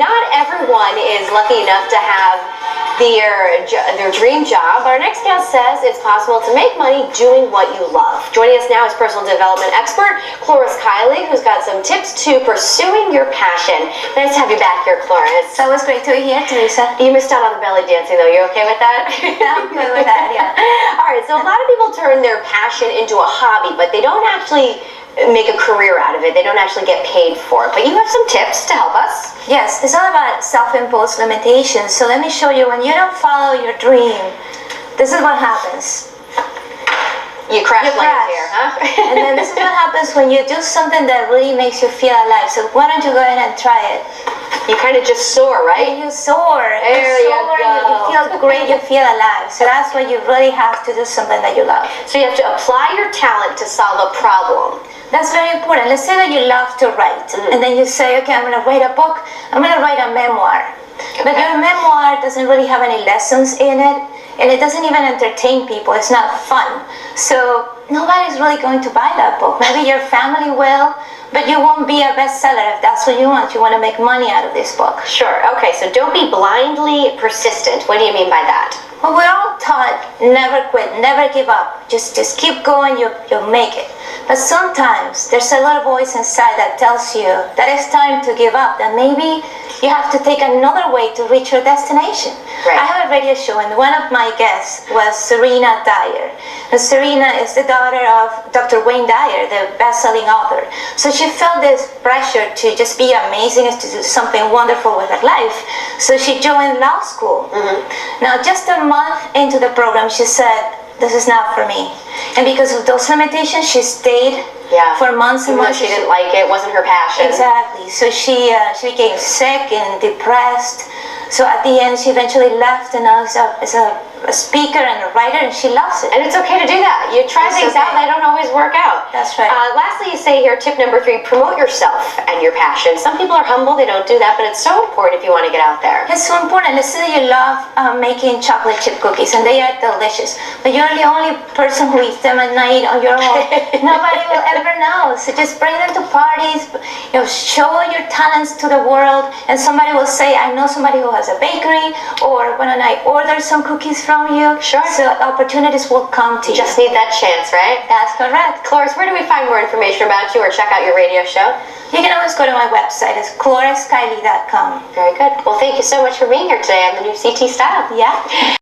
Not everyone is lucky enough to have their dream job. Our next guest says it's possible to make money doing what you love. Joining us now is personal development expert Cloris Kiley, who's got some tips to pursuing your passion. Nice to have you back here, Cloris. So it's great to be here, Teresa. You missed out on the belly dancing, though. You okay with that? I'm good with that, yeah. All right, so a lot of people turn their passion into a hobby, but they don't actually make a career out of it. They don't actually get paid for it. But you have some tips to help us. Yes, it's all about self-imposed limitations. So let me show you, when you don't follow your dream, this is what happens. You crash here, huh? And then this is what happens when you do something that really makes you feel alive. So why don't you go ahead and try it? You kind of just soar, right? You soar. There you go. You feel great, you feel alive. So that's why you really have to do something that you love. So you have to apply your talent to solve a problem. That's very important. Let's say that you love to write, and then you say, okay, I'm going to write a book, I'm going to write a memoir. But your memoir doesn't really have any lessons in it, and it doesn't even entertain people. It's not fun. So nobody's really going to buy that book. Maybe your family will, but you won't be a bestseller if that's what you want. You want to make money out of this book. Sure. Okay, so don't be blindly persistent. What do you mean by that? Well, we're all taught never quit, never give up. Just keep going, you'll make it. But sometimes there's a little voice inside that tells you that it's time to give up, that maybe you have to take another way to reach your destination. Right. I have a radio show, and one of my guests was Serena Dyer. And Serena is the daughter of Dr. Wayne Dyer, the best-selling author. So she felt this pressure to just be amazing and to do something wonderful with her life. So she joined law school. Now, just a month into the program, she said, this is not for me. And because of those limitations, she stayed for months and months. She didn't like it, wasn't her passion. Exactly. So she became sick and depressed. So at the end, she eventually left, and now is a speaker and a writer, and she loves it. And it's okay to do that. You try things out, they don't always work out. That's right. Lastly, you say here, tip number 3, promote yourself and your passion. Some people are humble, they don't do that, but it's so important if you want to get out there. It's so important. Let's say that you love making chocolate chip cookies, and they are delicious, but you're the only person who eats them at night on your own. Nobody will ever know. So just bring them to parties, show your talents to the world, and somebody will say, I know somebody who has a bakery, or why don't I order some cookies from you? Sure. So opportunities will come to you. Just need that chance, right? That's correct. Cloris, where do we find more information about you or check out your radio show? You can always go to my website. It's ClorisKiley.com. Very good. Well, thank you so much for being here today on the new CT Style. Yeah.